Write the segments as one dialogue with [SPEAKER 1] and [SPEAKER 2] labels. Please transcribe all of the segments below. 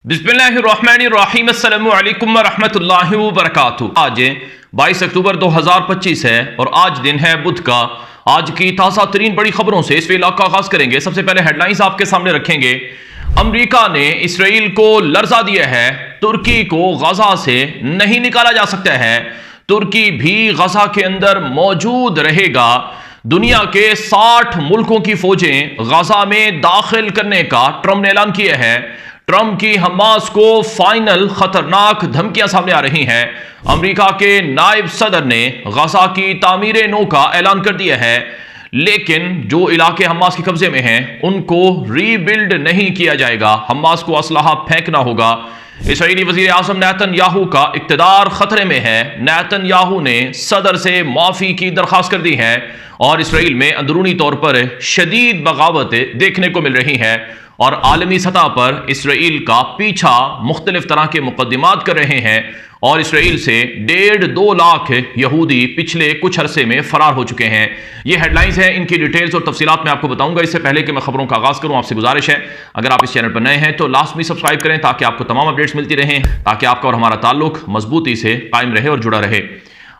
[SPEAKER 1] बिस्मिल्लाहिर्रहमानिर्रहीम अस्सलामु अलैकुम वरहमतुल्लाहि वबरकातुहू। आज 22 अक्टूबर 2025 है और आज दिन है बुध का। आज की ताज़ा तरीन बड़ी खबरों से इस वेला का आगाज करेंगे। सबसे पहले हेडलाइंस आपके सामने रखेंगे। अमेरिका ने इसराइल को लर्जा दिया है, तुर्की को गजा से नहीं निकाला जा सकता है, तुर्की भी गजा के अंदर मौजूद रहेगा। दुनिया के 60 मुल्कों की फौजें गजा में दाखिल करने का ट्रंप ने ऐलान किया है। ट्रंप की हमास को फाइनल खतरनाक धमकियां सामने आ रही हैं। अमेरिका के नायब सदर ने गजा की तामीर नौ का ऐलान कर दिया है, लेकिन जो इलाके हमास के कब्जे में हैं उनको रीबिल्ड नहीं किया जाएगा। हमास को असलहा फेंकना होगा। इसराइली वजीर आजम नेतन्याहू का इक्तदार खतरे में है। नेतन्याहू ने सदर से माफी की दरखास्त कर दी है और इसराइल में अंदरूनी तौर पर शदीद बगावत देखने को मिल रही है और आलमी सतह पर इसराइल का पीछा मुख्तलिफ तरह के मुकदमात कर रहे हैं और इसराइल से 1.5-2 लाख यहूदी पिछले कुछ अरसे में फरार हो चुके हैं। ये हेडलाइंस हैं, इनकी डिटेल्स और तफसीलात मैं आपको बताऊंगा। इससे पहले कि मैं खबरों का आगाज करूं, आपसे गुजारिश है अगर आप इस चैनल पर नए हैं तो लाजमी सब्सक्राइब करें ताकि आपको तमाम अपडेट्स मिलती रहें, ताकि आपका और हमारा ताल्लुक मजबूती से कायम रहे और जुड़ा रहे।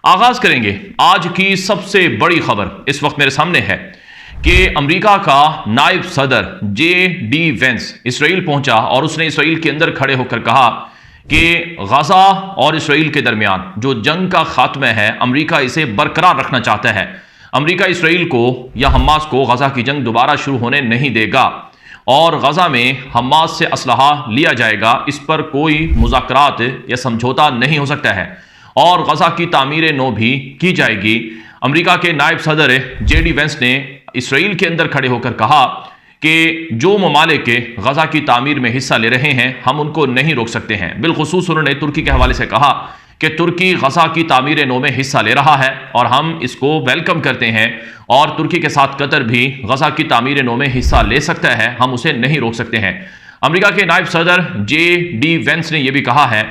[SPEAKER 1] आगाज करेंगे आज की सबसे बड़ी खबर इस वक्त मेरे सामने है कि अमेरिका का नायब सदर JD वेंस इसराइल पहुंचा और उसने इसराइल के अंदर खड़े होकर कहा कि गजा और इसराइल के दरमियान जो जंग का खात्मा है, अमेरिका इसे बरकरार रखना चाहता है। अमेरिका इसराइल को या हमास को गजा की जंग दोबारा शुरू होने नहीं देगा और गजा में हमास से असलहा लिया जाएगा। इस पर कोई मुज़ाकरात या समझौता नहीं हो सकता है और गजा की तामीर नौ भी की जाएगी। अमेरिका के नायब सदर JD वेंस ने इसराइल के अंदर खड़े होकर कहा कि जो ममालिक गजा की तामीर में हिस्सा ले रहे हैं हम उनको नहीं रोक सकते हैं। बिलखुसूस उन्होंने तुर्की के हवाले से कहा कि तुर्की गजा की तामीर नौ में हिस्सा ले रहा है और हम इसको वेलकम करते हैं और तुर्की के साथ कतर भी गजा की तामीर नौ में हिस्सा ले सकता है, हम उसे नहीं रोक सकते हैं। अमेरिका के नायब सदर JD वेंस ने यह भी कहा है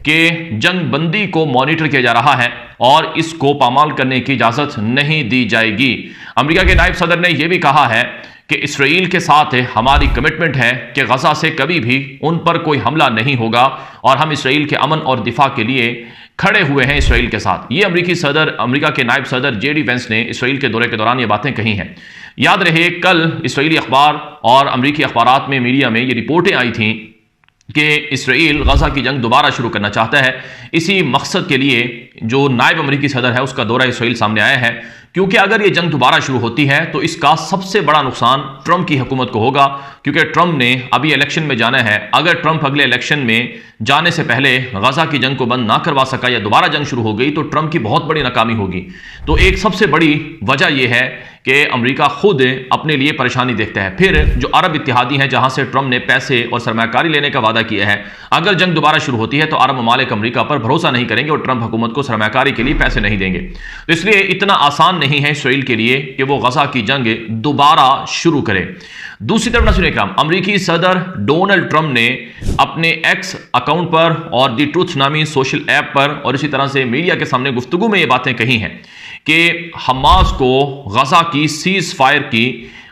[SPEAKER 1] कि जंग बंदी को मॉनिटर किया जा रहा है और इसको पामाल करने की इजाजत नहीं दी जाएगी। अमेरिका के नायब सदर ने यह भी कहा है कि इसराइल के साथ हमारी कमिटमेंट है कि गजा से कभी भी उन पर कोई हमला नहीं होगा और हम इसराइल के अमन और दिफा के लिए खड़े हुए हैं इसराइल के साथ। ये अमेरिका के नायब सदर JD वेंस ने इसराइल के दौरे के दौरान ये बातें कही हैं। याद रहे कल इसराइली अखबार और अमेरिकी अखबारात में, मीडिया में ये रिपोर्टें आई थीं कि इसराइल गजा की जंग दोबारा शुरू करना चाहता है। इसी मकसद के लिए जो नायब अमेरिकी सदर है उसका दौरा इसराइल सामने आया है, क्योंकि अगर ये जंग दोबारा शुरू होती है तो इसका सबसे बड़ा नुकसान ट्रंप की हुकूमत को होगा, क्योंकि ट्रंप ने अभी इलेक्शन में जाना है। अगर ट्रंप अगले इलेक्शन में जाने से पहले गजा की जंग को बंद ना करवा सका या दोबारा जंग शुरू हो गई तो ट्रंप की बहुत बड़ी नाकामी होगी। तो एक सबसे बड़ी वजह यह है कि अमेरिका खुद अपने लिए परेशानी देखता है। फिर जो अरब इत्तेहादी हैं जहां से ट्रंप ने पैसे और सरमाकारी लेने का वादा किया है, अगर जंग दोबारा शुरू होती है तो अरब ममालिक अमेरिका पर भरोसा नहीं करेंगे और ट्रंप हुकूमत को सरमाकारी के लिए पैसे नहीं देंगे। तो इसलिए इतना आसान नहीं है इसराइल के लिए कि वो गजा की जंग दोबारा शुरू करे। दूसरी तरफ नज़ीर इकराम, अमेरिकी सदर डोनाल्ड ट्रंप ने अपने एक्स अकाउंट पर और द ट्रूथ नामी सोशल ऐप पर और इसी तरह से मीडिया के सामने गुफ्तगू में ये बातें कही हैं कि हमास को गजा की सीज फायर की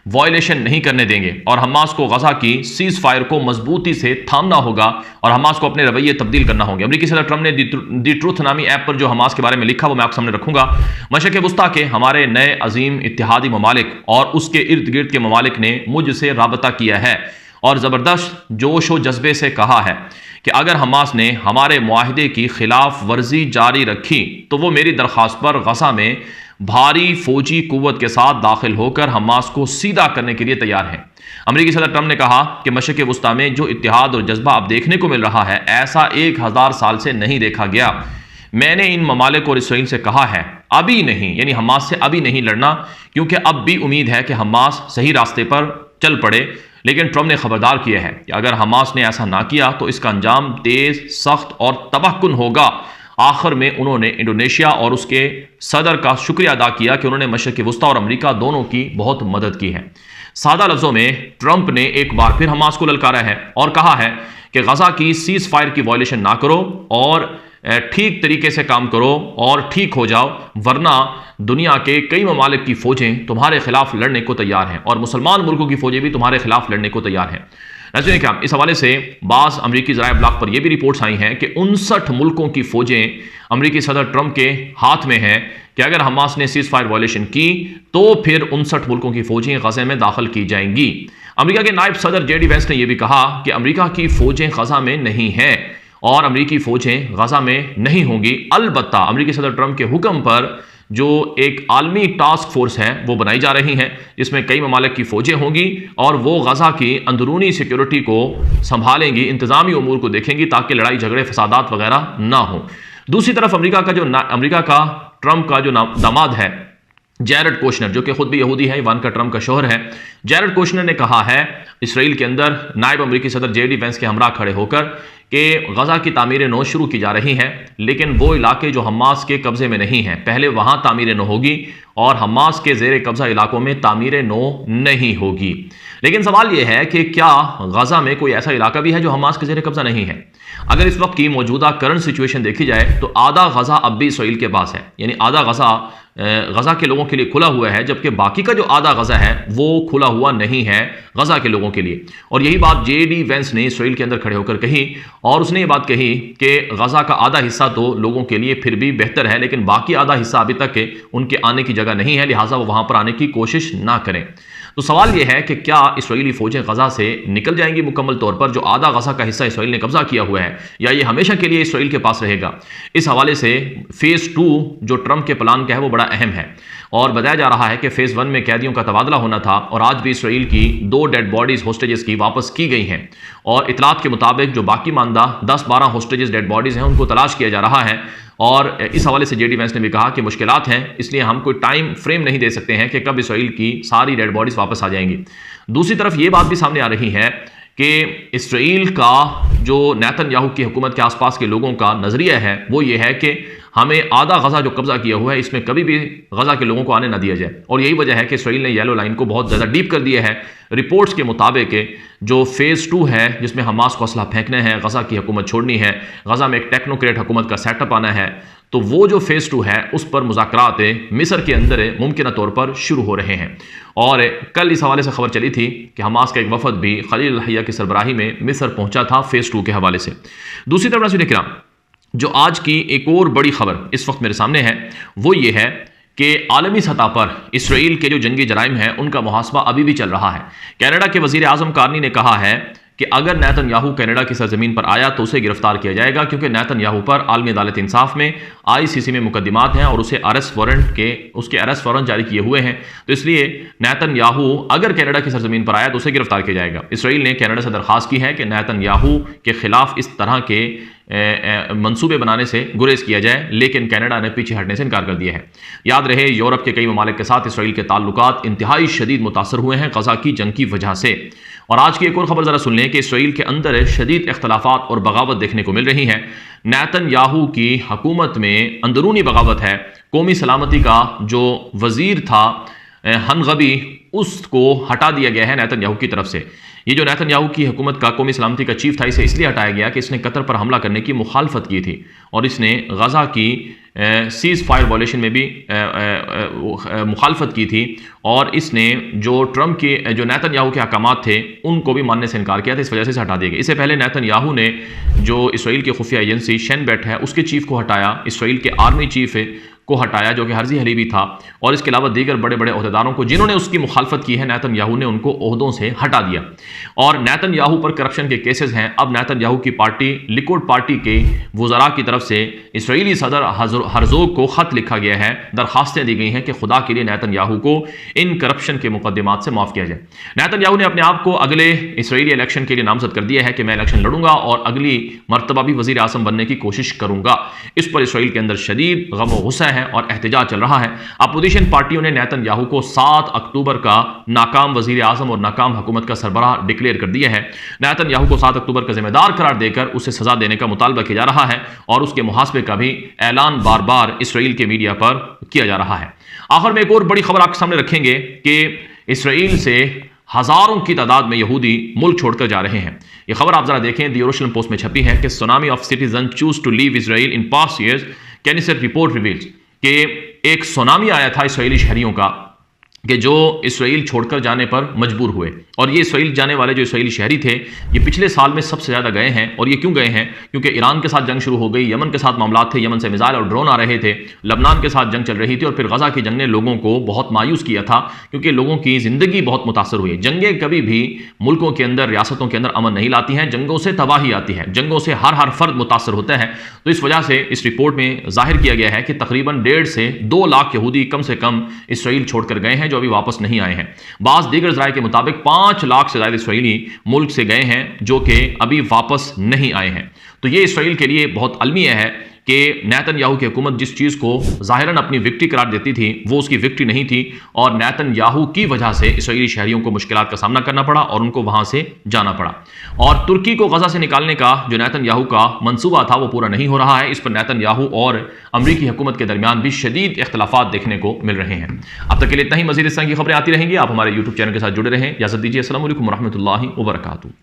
[SPEAKER 1] वायलेशन नहीं करने देंगे और हमास को गजा की सीज फायर को मजबूती से थामना होगा और हमास को अपने रवैये तब्दील करना होंगे। अमेरिकी सदर ट्रंप ने द ट्रूथ नामी ऐप पर जो हमास के बारे में लिखा वो मैं आपके सामने रखूंगा। मशरक़ वस्ता के हमारे नए अजीम इत्तेहादी ममालिक और उसके इर्द गिर्द के ममालिक ने मुझसे राबता किया है और ज़बरदस्त जोश व जज्बे से कहा है कि अगर हमास ने हमारे मुआहिदे की खिलाफ वर्जी जारी रखी तो वो मेरी दरख्वास्त पर गजा में भारी फौजी कुव्वत के साथ दाखिल होकर हमास को सीधा करने के लिए तैयार हैं। अमेरिकी सदर ट्रंप ने कहा कि मशरक़ वस्ता में जो इत्तेहाद और जज्बा अब देखने को मिल रहा है ऐसा 1000 साल से नहीं देखा गया। मैंने इन ममालिक और इसराइल से कहा है अभी नहीं, यानी हमास से अभी नहीं लड़ना, क्योंकि अब भी उम्मीद है कि हमास सही रास्ते पर चल पड़े। लेकिन ट्रंप ने खबरदार किया है कि अगर हमास ने ऐसा ना किया तो इसका अंजाम तेज, सख्त और तबाहकुन होगा। आखिर में उन्होंने इंडोनेशिया और उसके सदर का शुक्रिया अदा किया कि उन्होंने मशरक़ वस्ता और अमेरिका दोनों की बहुत मदद की है। सादा लफ्ज़ों में ट्रंप ने एक बार फिर हमास को ललकारा है और कहा है कि गजा की सीज फायर की वायलेशन ना करो और ठीक तरीके से काम करो और ठीक हो जाओ, वरना दुनिया के कई ममालिक की फौजें तुम्हारे खिलाफ लड़ने को तैयार हैं और मुसलमान मुल्कों की फौजें भी तुम्हारे खिलाफ लड़ने को तैयार हैं। नाज़रीन किराम, इस हवाले से बाज़ अमरीकी ज़राए ब्लॉग पर यह भी रिपोर्ट्स आई हैं कि 59 मुल्कों की फौजें अमरीकी सदर ट्रंप के हाथ में हैं कि अगर हमास ने सीज फायर वायलेशन की तो फिर 59 मुल्कों की फौजें गज़ा में दाखिल की जाएंगी। अमरीका के नायब सदर JD वैंस ने यह भी कहा कि अमरीका की फौजें गज़ा में नहीं हैं और अमरीकी फौजें गज़ा में नहीं होंगी। अलबत्ता अमरीकी सदर ट्रंप के हुक्म पर जो एक आलमी टास्क फोर्स है वो बनाई जा रही है, जिसमें कई ममालिक की फौजें होंगी और वो गज़ा की अंदरूनी सिक्योरिटी को संभालेंगी, इंतज़ामी उमूर को देखेंगी ताकि लड़ाई झगड़े फसादात वगैरह ना हो। दूसरी तरफ अमरीका का ट्रंप का जो दामाद है जैरेड कोशनर, जो कि खुद भी यहूदी है, इवानका ट्रंप का शोहर है, जैरेड कोशनर ने कहा है इसराइल के अंदर नायब अमरीकी सदर JD वैंस के हमरा खड़े होकर कि गज़ा की तामीर नौ शुरू की जा रही हैं, लेकिन वो इलाके जो हमास के कब्जे में नहीं हैं, पहले वहाँ तामीर नौ होगी और हमास के ज़ेर कब्जा इलाकों में तामीर नौ नहीं होगी। लेकिन सवाल यह है कि क्या गज़ा में कोई ऐसा इलाका भी है जो हमास के ज़ेर कब्जा नहीं है? अगर इस वक्त की मौजूदा करंट सिचुएशन देखी जाए तो आधा गज़ा अब भी इसराइल के पास है, यानी आधा गज़ा के लोगों के लिए खुला हुआ है, जबकि बाकी का जो आधा गज़ा है वो खुला हुआ नहीं है गज़ा के लोगों के लिए। और यही बात JD वैंस ने इसराइल के अंदर खड़े होकर कही और उसने ये बात कही कि गज़ा का आधा हिस्सा तो लोगों के लिए फिर भी बेहतर है, लेकिन बाकी आधा हिस्सा अभी तक के उनके आने की जगह नहीं है, लिहाजा वो वहाँ पर आने की कोशिश ना करें। तो सवाल यह है कि क्या इसराइली फौजें गज़ा से निकल जाएंगी मुकम्मल तौर पर, जो आधा गज़ा का हिस्सा इसराइल ने कब्जा किया हुआ है, या ये हमेशा के लिए इसराइल के पास रहेगा? इस हवाले से फेज़ 2 जो ट्रंप के प्लान का है वो बड़ा अहम है और बताया जा रहा है कि फेज़ 1 में कैदियों का तबादला होना था और आज भी इसराइल की 2 डेड बॉडीज होस्टेजेस की वापस की गई हैं और इतलात के मुताबिक जो बाकी मानदा 10-12 होस्टेजेस डेड बॉडीज हैं उनको तलाश किया जा रहा है। और इस हवाले से JD वैंस ने भी कहा कि मुश्किलात हैं, इसलिए हम कोई टाइम फ्रेम नहीं दे सकते हैं कि कब इसराइल की सारी डेड बॉडीज वापस आ जाएंगी। दूसरी तरफ ये बात भी सामने आ रही है कि इसराइल का जो नेतन्याहू की हुकूमत के आसपास के लोगों का नज़रिया है वो ये है कि हमें आधा गज़ा जो कब्जा किया हुआ है इसमें कभी भी गज़ा के लोगों को आने ना दिया जाए, और यही वजह है कि इसराइल ने येलो लाइन को बहुत ज़्यादा डीप कर दिया है। रिपोर्ट्स के मुताबिक जो फेज़ 2 है जिसमें हमास को असला फेंकना है, गज़ा की हुकूमत छोड़नी है, गज़ा में एक टेक्नोक्रेट हुकूमत का सेटअप आना है, तो वो जो फेज़ 2 है उस पर मुज़ाकरात मिस्र के अंदर मुमकिन तौर पर शुरू हो रहे हैं। और कल इस हवाले से खबर चली थी कि हमास का एक वफद भी खलील अल-हैया की सरबराही में मिस्र पहुंचा था फेज़ 2 के हवाले से। दूसरी तरफ नाज़रीन किराम, जो आज की एक और बड़ी खबर इस वक्त मेरे सामने है वो ये है कि आलमी सतह पर इसराइल के जो जंगी जराइम हैं उनका मुहासबा अभी भी चल रहा है। कनाडा के वज़ीर आज़म कार्नी ने कहा है कि अगर नेतन्याहू कनाडा की सरजमीन पर आया तो उसे गिरफ्तार किया जाएगा, क्योंकि नेतन्याहू पर आलमी अदालत इंसाफ में ICC में मुकदमात हैं और उसके अरेस्ट वारंट जारी किए हुए हैं। तो इसलिए नेतन्याहू अगर कनाडा की सरजमीन पर आया तो उसे गिरफ्तार किया जाएगा। इसराइल ने कनाडा से दरख्वास्त की है कि नेतन्याहू के खिलाफ इस तरह के मंसूबे बनाने से गुरेज किया जाए, लेकिन कनाडा ने पीछे हटने से इनकार कर दिया है। याद रहे यूरोप के कई ममालिक के साथ इसराइल के ताल्लुकात इंतहाई शदीद मुतासर हुए हैं गज़ा की जंग की वजह से। और आज की एक और खबर ज़रा सुन लें कि इसराइल के अंदर शदीद इख्तलाफात और बगावत देखने को मिल रही है। नेतन्याहू की हुकूमत में अंदरूनी बगावत है। कौमी सलामती का जो वज़ीर था हनगबी, उसको हटा दिया गया है नेतन्याहू की तरफ से। ये जो नेतन्याहू की हुकूमत का कौमी सलामती का चीफ था, इसे इसलिए हटाया गया कि इसने कतर पर हमला करने की मुखालफत की थी और इसने गज़ा की सीज फायर वायलेशन में भी मुखालफत की थी, और इसने जो ट्रंप के जो नेतन्याहू के अहकामात थे उनको भी मानने से इनकार किया था। इस वजह से इसे हटा दिया गया। इससे पहले नेतन्याहू ने जो इसराइल की खुफिया एजेंसी शन बेट है उसके चीफ को हटाया, इसराइल के आर्मी चीफ को हटाया जो कि हर्जी हलीबी था, और इसके अलावा दीगर बड़े बड़े ओहदेदारों को जिन्होंने उसकी मुखालफत की है नेतन्याहू ने उनको ओहदों से हटा दिया। और नेतन्याहू पर करप्शन के केसेस हैं। अब नेतन्याहू की पार्टी लिकुड पार्टी के वज़रा की तरफ से इसराइली सदर हरज़ोग को ख़त लिखा गया है, दरखास्तें दी गई हैं कि खुदा के लिए नेतन्याहू को इन करप्शन के मुकदमात से माफ़ किया जाए। नेतन्याहू ने अपने आप को अगले इसराइली इलेक्शन के लिए नामजद कर दिया है कि मैं इलेक्शन लड़ूंगा और अगली मरतबा भी वज़ीर आज़म बनने की कोशिश करूंगा। इस पर इसराइल के अंदर शदीद गम व गुस्सा है और एहतजाज चल रहा है। अपोजिशन पार्टियों ने नेतन्याहू को 7 अक्टूबर का नाकाम वज़ीर आज़म और नाकाम हुकूमत का सरबराह डिक्लेयर कर दिया है। नेतन्याहू को 7 अक्टूबर का जिम्मेदार करार देकर उसे सजा देने का मुतालबा किया जा रहा है और उसके मुहासबे का भी ऐलान बार बार इसराइल के मीडिया पर किया जा रहा है। आखिर में एक और बड़ी खबर आपके सामने रखेंगे कि इसराइल से हजारों की तादाद में यहूदी मुल्क छोड़कर जा रहे हैं। यह खबर आप जरा देखें, द यरूशलेम पोस्ट में छपी है कि tsunami of citizen choose to leave Israel in past years, Knesset report reveals कि एक सुनामी आया था इसराइली शहरियों का कि जो इसराइल छोड़कर जाने पर मजबूर हुए। और ये इसराइल जाने वाले जो इसराइली शहरी थे, ये पिछले साल में सबसे ज़्यादा गए हैं। और ये क्यों गए हैं? क्योंकि ईरान के साथ जंग शुरू हो गई, यमन के साथ मामला थे, यमन से मिसाइल और ड्रोन आ रहे थे, लबनान के साथ जंग चल रही थी, और फिर गजा की जंग ने लोगों को बहुत मायूस किया था, क्योंकि लोगों की ज़िंदगी बहुत मुतासर हुई। जंगें कभी भी मुल्कों के अंदर, रियासतों के अंदर अमन नहीं लाती हैं, जंगों से तबाही आती है, जंगों से हर फर्द मुतासर होता है। तो इस वजह से इस रिपोर्ट में जाहिर किया गया है कि तकरीबन 1.5 से 2 लाख यहूदी कम से कम इसराइल छोड़कर गए हैं, जो अभी वापस नहीं आए हैं। बाज़ दीगर ज़राए के मुताबिक 5 लाख से ज़्यादा इसराइली मुल्क से गए हैं, जो कि अभी वापस नहीं आए हैं। तो ये इसराइल के लिए बहुत अलमिया है कि नेतन्याहू की हुकूमत जिस चीज़ को ज़ाहिरन अपनी विक्ट्री करार देती थी, वो उसकी विक्ट्री नहीं थी, और नेतन्याहू की वजह से इसराइली शहरियों को मुश्किलात का सामना करना पड़ा और उनको वहाँ से जाना पड़ा। और तुर्की को गजा से निकालने का जो नेतन्याहू का मंसूबा था, वो पूरा नहीं हो रहा है। इस पर नेतन्याहू और अमरीकी हुकूमत के दरमियान भी शदीद इख्तलाफात देखने को मिल रहे हैं। अब तक के लिए इतना ही। मज़ीद इस तरह की खबरें आती रहेंगी। आप हमारे यूट्यूब चैनल के साथ जुड़े रहें। इजाज़त दीजिए। अस्सलामु अलैकुम वरहमतुल्लाहि वबरकातुहू।